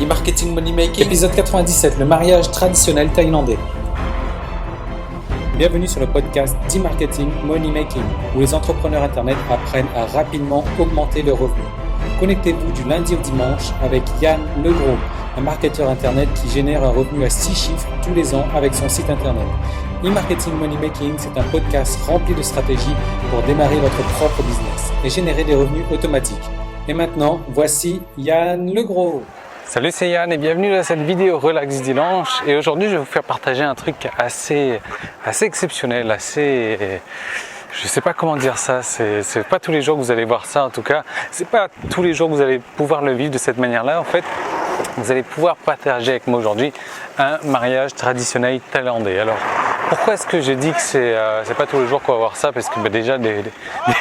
E-marketing money making. Épisode 97, le mariage traditionnel thaïlandais. Bienvenue sur le podcast d'e-marketing money making, où les entrepreneurs internet apprennent à rapidement augmenter leurs revenus. Connectez-vous du lundi au dimanche avec Yann Legros, un marketeur internet qui génère un revenu à 6 chiffres tous les ans avec son site internet. E-marketing money making, c'est un podcast rempli de stratégies pour démarrer votre propre business et générer des revenus automatiques. Et maintenant, voici Yann Legros. Salut, c'est Yann et bienvenue dans cette vidéo Relax Dimanche. Et aujourd'hui, je vais vous faire partager un truc assez exceptionnel, je sais pas comment dire ça, c'est pas tous les jours que vous allez voir ça en tout cas. C'est pas tous les jours que vous allez pouvoir le vivre de cette manière-là. En fait, vous allez pouvoir partager avec moi aujourd'hui un mariage traditionnel thaïlandais. Alors, pourquoi est-ce que j'ai dit que c'est pas tous les jours qu'on va voir ça? Parce que déjà,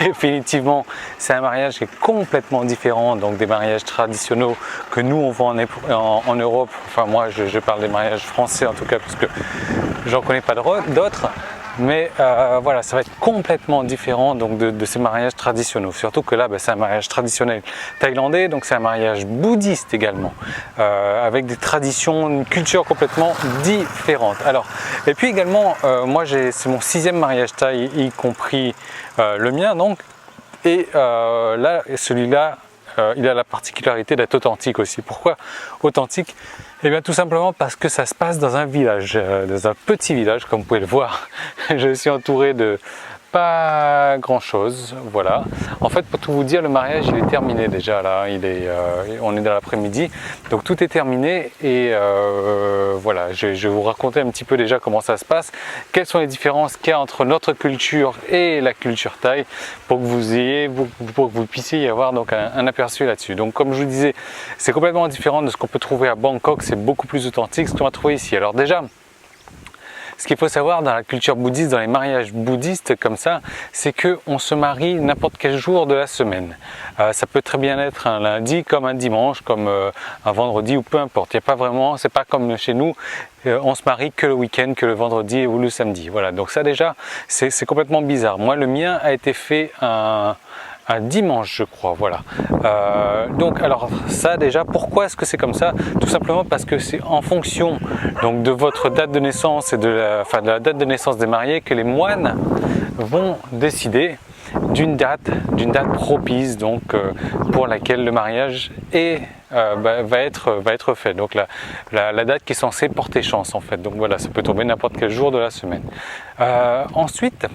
définitivement, c'est un mariage qui est complètement différent donc des mariages traditionnels que nous on voit en Europe. Enfin, moi, je parle des mariages français en tout cas, parce que j'en connais pas d'autres. Mais voilà, ça va être complètement différent donc, de ces mariages traditionnels. Surtout que là, c'est un mariage traditionnel thaïlandais, donc c'est un mariage bouddhiste également, avec des traditions, une culture complètement différente. Alors, et puis également, moi c'est mon 6e mariage thaï, y compris le mien donc, et là, celui-là, il a la particularité d'être authentique aussi. Pourquoi authentique? Eh bien tout simplement parce que ça se passe dans un village, dans un petit village, comme vous pouvez le voir. Je suis entouré de pas grand chose, voilà. En fait, pour tout vous dire, le mariage il est terminé déjà là, on est dans l'après-midi, donc tout est terminé et voilà, je vais vous raconter un petit peu déjà comment ça se passe, quelles sont les différences qu'il y a entre notre culture et la culture thaï, pour que vous puissiez y avoir donc un aperçu là-dessus. Donc comme je vous disais, c'est complètement différent de ce qu'on peut trouver à Bangkok, c'est beaucoup plus authentique ce qu'on va trouver ici. Alors déjà, ce qu'il faut savoir dans la culture bouddhiste, dans les mariages bouddhistes comme ça, c'est qu'on se marie n'importe quel jour de la semaine. Ça peut très bien être un lundi, comme un dimanche, comme un vendredi ou peu importe. Il n'y a pas vraiment, c'est pas comme chez nous, on se marie que le week-end, que le vendredi ou le samedi. Voilà, donc ça déjà, c'est complètement bizarre. Moi, le mien a été fait un dimanche, je crois, voilà. Donc, alors ça déjà, pourquoi est-ce que c'est comme ça? Tout simplement parce que c'est en fonction donc de votre date de naissance et de la date de naissance des mariés que les moines vont décider d'une date propice donc pour laquelle le mariage va être fait. Donc la date qui est censée porter chance en fait. Donc voilà, ça peut tomber n'importe quel jour de la semaine. Ensuite,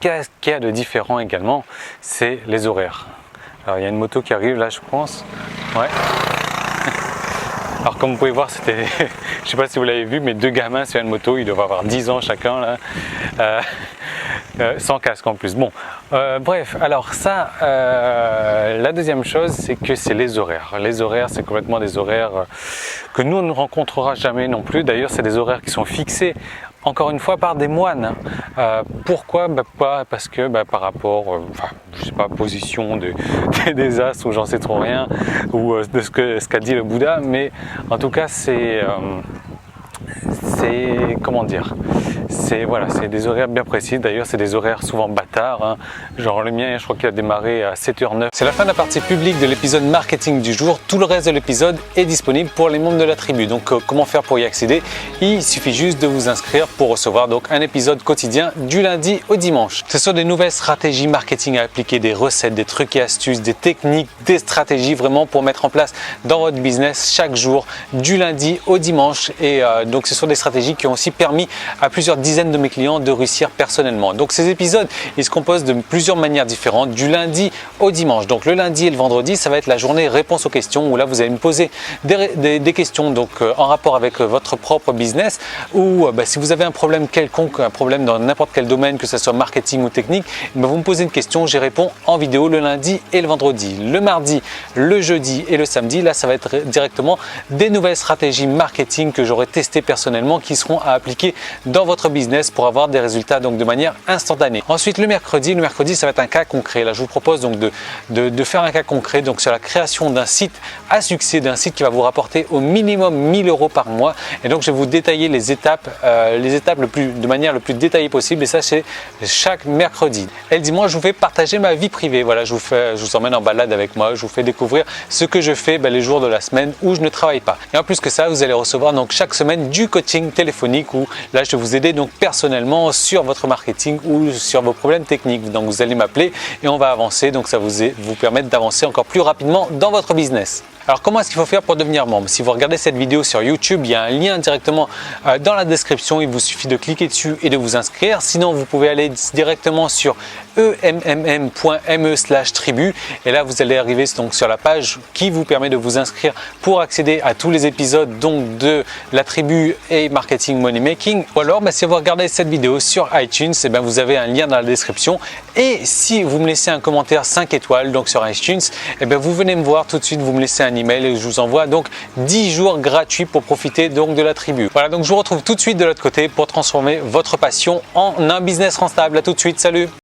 qu'est-ce qu'il y a de différent également? C'est les horaires. Alors il y a une moto qui arrive là, je pense. Ouais. Alors comme vous pouvez voir, je ne sais pas si vous l'avez vu, mais 2 gamins sur une moto, ils doivent avoir 10 ans chacun là. Sans casque en plus. Bon, bref, alors ça, la deuxième chose, c'est que c'est les horaires. Les horaires, c'est complètement des horaires que nous, on ne rencontrera jamais non plus. D'ailleurs, c'est des horaires qui sont fixés, encore une fois, par des moines. Pourquoi? Parce que par rapport, je sais pas, position des astres, ou j'en sais trop rien, ou de ce qu'a dit le Bouddha, mais en tout cas, c'est comment dire, c'est des horaires bien précis. D'ailleurs c'est des horaires souvent bâtards, hein. Genre le mien, je crois qu'il a démarré à 7h09. C'est la fin de la partie publique de l'épisode marketing du jour. Tout le reste de l'épisode est disponible pour les membres de la tribu. Donc comment faire pour y accéder? Il suffit juste de vous inscrire pour recevoir donc un épisode quotidien du lundi au dimanche. Ce sont des nouvelles stratégies marketing à appliquer, des recettes, des trucs et astuces, des techniques, des stratégies vraiment pour mettre en place dans votre business chaque jour du lundi au dimanche. Et donc ce sont des stratégies qui ont aussi permis à plusieurs dizaines de mes clients de réussir personnellement. Donc ces épisodes, ils se composent de plusieurs manières différentes, du lundi au dimanche. Donc le lundi et le vendredi, ça va être la journée réponse aux questions, où là vous allez me poser des questions donc en rapport avec votre propre business, ou si vous avez un problème quelconque, un problème dans n'importe quel domaine, que ce soit marketing ou technique, vous me posez une question, j'y réponds en vidéo le lundi et le vendredi. Le mardi, le jeudi et le samedi, là ça va être directement des nouvelles stratégies marketing que j'aurai testées personnellement, qui seront à appliquer dans votre business pour avoir des résultats donc de manière instantanée. Ensuite, le mercredi, ça va être un cas concret. Là, je vous propose donc de faire un cas concret donc sur la création d'un site à succès, d'un site qui va vous rapporter au minimum 1000 € par mois. Et donc, je vais vous détailler les étapes de manière le plus détaillée possible. Et ça, c'est chaque mercredi. Et le dimanche, je vous fais partager ma vie privée. Voilà, je vous emmène en balade avec moi. Je vous fais découvrir ce que je fais les jours de la semaine où je ne travaille pas. Et en plus que ça, vous allez recevoir donc chaque semaine du coaching téléphonique où là, je vais vous aider donc personnellement sur votre marketing ou sur vos problèmes techniques. Donc, vous allez m'appeler et on va avancer. Donc, ça vous permettre d'avancer encore plus rapidement dans votre business. Alors, comment est-ce qu'il faut faire pour devenir membre? Si vous regardez cette vidéo sur YouTube, il y a un lien directement dans la description. Il vous suffit de cliquer dessus et de vous inscrire. Sinon, vous pouvez aller directement sur emmm.me/tribu et là, vous allez arriver donc sur la page qui vous permet de vous inscrire pour accéder à tous les épisodes donc de la tribu et marketing money making. Ou alors, si vous regardez cette vidéo sur iTunes, vous avez un lien dans la description. Et si vous me laissez un commentaire 5 étoiles donc sur iTunes, vous venez me voir tout de suite, vous me laissez un email et je vous envoie donc 10 jours gratuits pour profiter donc de la tribu. Voilà, donc je vous retrouve tout de suite de l'autre côté pour transformer votre passion en un business rentable. À tout de suite, salut!